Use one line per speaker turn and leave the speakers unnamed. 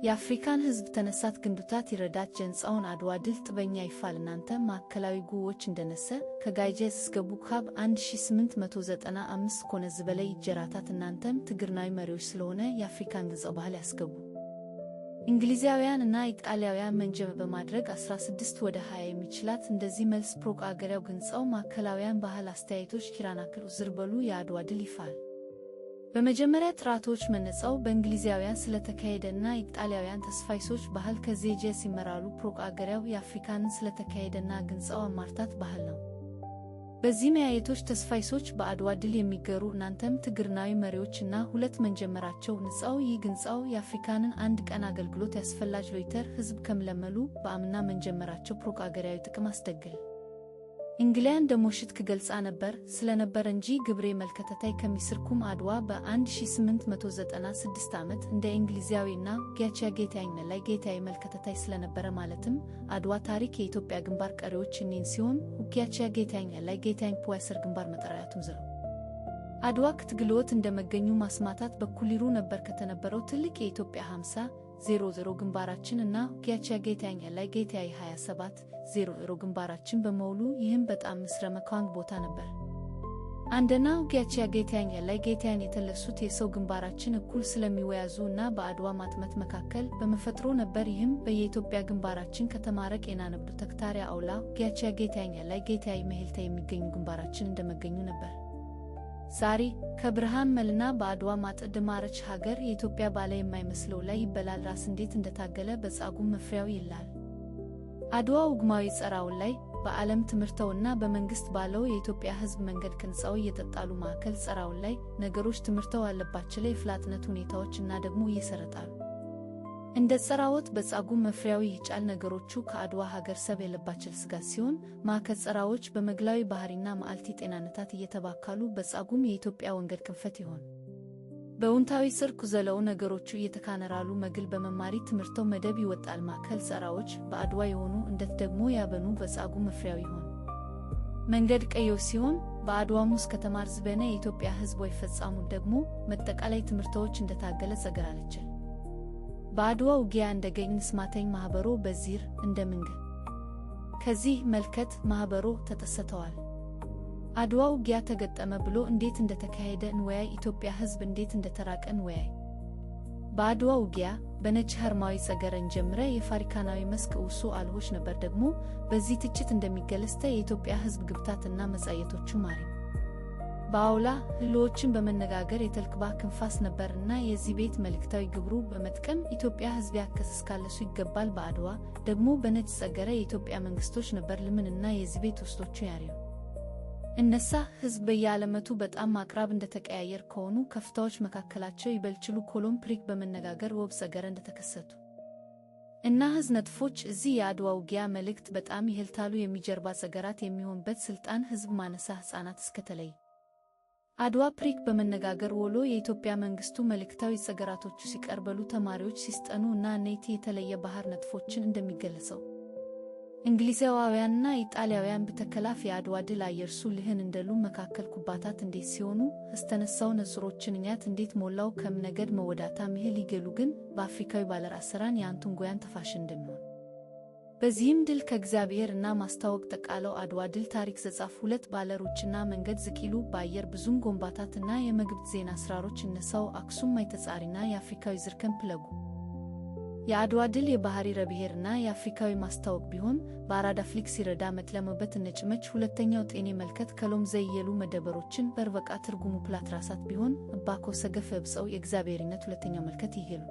የአፍሪካን ህዝብ ተነሳት ግንዱታት ይረዳት ጀንጻውን አድዋ ድል ጥበኛ ይፋል እናንተ ማዕከላዊ ጉዎች እንደነሰ ከጋይጀስ እስገቡ ካብ 1895 ኮነ ዝበላይ ይጀራታት እናንተም ትግርናዊ መሪዎች ስለሆነ የአፍሪካን ገጸ ባህል ያስገቡ እንግሊዛውያን እና ኢጣሊያውያን መንጀብ በማድረግ 16 ወደ 20 የሚችላት እንደዚህ መልስ ፕሮፓጋንዳው ግንጻው ማዕከላውያን ባህል አስተያየቶች ኪራናክል ዝርበሉ የአድዋ ድል ይፋል በመጀመሪያ ጥራቶች መነጻው በእንግሊዛውያን ስለተካሄደና ኢጣሊያውያን ተስፋይሶች ባህል ከዜጀስ ይመራሉ ፕሮፓጋንዳው የአፍሪካንን ስለተካሄደና ግንጻው አማርታት ባህል ነው በዚህ መያየቶች ተስፋይሶች በአድዋ ድል የሚገሩ እናንተም ትግርናዊ መሪዎችና ሁለት መንጀመራቸው ንጻው ይግንጻው የአፍሪካንን አንድ ቀን አገልግሎት ያስፈላጅ ሎይተር ህዝብ ከምለመሉ በአምና መንጀመራቸው ፕሮፓጋንዳዊ ጥቅም አስደግል እንግሊያን ደሞሽት ከገልጻ ነበር ስለነበር እንጂ ግብሬ መልከተታይ ከሚስርኩም አድዋ በ1896 ዓመት እንደ እንግሊዛዊና ጊያቻ ጌታኝ ላይ ጌታዬ መልከተታይ ስለነበረ ማለትም አድዋ ታሪክ የኢትዮጵያ ግንባር ቀሪዎች እኔን ሲሆን ጊያቻ ጌታኝ ላይ ጌታኝ ፖያሰር ግንባር መጠራያቱም ዝሩ አድዋ ክትግልዎት እንደመገኙ ማስማታት በኩሊሩ ነበር ከተነበረው ትልቅ የኢትዮጵያ 50-00 ግንባራችን እና ጊያቻ ጌታኝ ላይ ጌታዬ 27-00 ግንባራችን በመውሉ ይህም በጣም ምስረመካንግ ቦታ ነበር አንደና ጊያቻ ጌታኝ ላይ ጌታን የተለሱት የሰው ግንባራችን እኩል ስለሚወያዙ እና በአድዋ ማጥመት መካከል በመፈጥሮ ነበር ይህም በየኢትዮጵያ ግንባራችን ከተማረቅ የናነብዱ ተክታሪያ አውላ ጊያቻ ጌታኝ ላይ ጌታዬ መሄልታ የሚገኙ ግንባራችን እንደመገኙ ነበር ዛሬ ከብርሃን መልና በአድዋ ማጥድማረች ሀገር የኢትዮጵያ ባለ የማይመስለው ላይ ይበላል ራስ እንዴት እንደታገለ በጻጉም መፍሪያው ይላል አድዋ ውግማዊ ጸራው ላይ በዓለም ትምርተውና በመንግስት ባለው የኢትዮጵያ ህዝብ መንገድ ከንጻው እየተጣሉ ማዕከል ጸራው ላይ ነገሮች ትምርተው አለባቸው ላይ ፍላጥነት ሁኔታዎች እና ደግሞ እየሰረጣሉ እንደ ጸራውት በጻጉም መፍሪያው ይጫል ነገሮቹ ከአድዋ ሀገር ሰብ የለባቸው ስጋት ሲሆን ማዕከል ጸራዎች በመግላዊ ባህሪና ማልቲ ጤናነታት እየተባካሉ በጻጉም የኢትዮጵያ ወንገድ ክንፈት ይሆን በኡንታዊ ስርኩ ዘለው ነገሮቹ እየተካነራሉ መግል በመማሪ ትምርተው መደብ ይወጣል ማዕከል ጸራዎች በአድዋ የሆኑ እንደት ደግሞ ያበኑ በጻጉም መፍሪያው ይሆን መንገድ ቀዮ ሲሆን በአድዋ ሙስ ከተማር ዝበነ የኢትዮጵያ ህዝብ ወይ ፈጻሙ ደግሞ መጠቃላይ ትምርተዎች እንደታገለ ጸገራለች በአድዋ ውጊያ እንደገኝ ስማተኝ ማህበሮ በዚር እንደምንገ ከዚህ መልከት ማህበሮ ተጠሰተዋል አድዋ ውጊያ ተገጠመ ብሎ እንዴት እንደተካሄደ እንወያይ ኢትዮጵያ ህዝብ እንዴት እንደተራቀን ወያይ በአድዋ ውጊያ በነጭ ህርማዊ ጸገረን ጀምረ የፋሪካናዊ መስክ ውሱ አልሆሽ ነበር ደግሞ በዚህ ትችት እንደሚገለስተ የኢትዮጵያ ህዝብ ግብታትና መጻየቶቹ ማሪ ባውላ ህሎችን በመነጋገር የተልክባ ክንፋስ ነበርና የዚህ ቤት መልክታዊ ግብሩ በመጥቀም ኢትዮጵያ ህዝብ ያከስስካለሱ ይገባል በአድዋ ደግሞ በነጭ ጸገረ የኢትዮጵያ መንግስቶች ነበር ልምንና የዚህ ቤት ውስጦቹ ያሪው እነሳ ህዝብ በየዓለመቱ በጣም ማቅራብ እንደተቀያየር ከሆኑ ከፍታዎች መካከላቸው ይበልችሉ ኮሎምፕሪክ በመነጋገር ወብ ጸገረ እንደተከሰቱ እና ህዝብ ነጥፎች እዚህ የአድዋ ውጊያ መልእክት በጣም ይህልታሉ የሚጀርባ ጸገራት የሚሆንበት ስልጣን ህዝብ ማነሳ ህፃናት እስከተለይ አድዋ ፕሪክ በመነጋገር ወሎ የኢትዮጵያ መንግስቱ መልእክታዊ ጸገራቶቹ ሲቀርበሉ ተማሪዎች ሲስጠኑ እና ኔቲ የተለየ ባህር ነጥፎችን እንደሚገለጸው እንግሊዛውያንና ኢጣሊያውያን በተከላፍ የአድዋ ድል አየርሱ ልህን እንደሉ መካከል ኩባታት እንዴት ሲሆኑ እስተነሳው ነጽሮችን እኛት እንዴት ሞላው ከምነገድ መወዳታ ምህል ይገሉ ግን በአፍሪካዊ ባለራሰራን የአንቱን ጎያን ተፋሽ እንደሚሆን በዚህም ድል ከእግዚአብሔር እና ማስታወቅ ተቃለው አድዋ ድል ታሪክ ዘጻፍ ሁለት ባለሩችና መንገድ ዝቂሉ በአየር ብዙም ጎንባታትና የመግብት ዜና ስራሮች እነሳው አክሱም ማይተጻሪና የአፍሪካዊ ዝርከን ፕለጉ የአድዋ ድል የባህሪ ረብሔርና የአፍሪካዊ ማስታወቅ ቢሆን በአራዳ ፍሊክስ ይረዳ መትለመበት እነጭመች ሁለተኛው ጤኔ መልከት ከሎም ዘይየሉ መደበሮችን በርበቃ ትርጉሙ ፕላትራሳት ቢሆን እባኮ ሰገፍ እብጸው የእግዚአብሔርነት ሁለተኛው መልከት ይሄሉ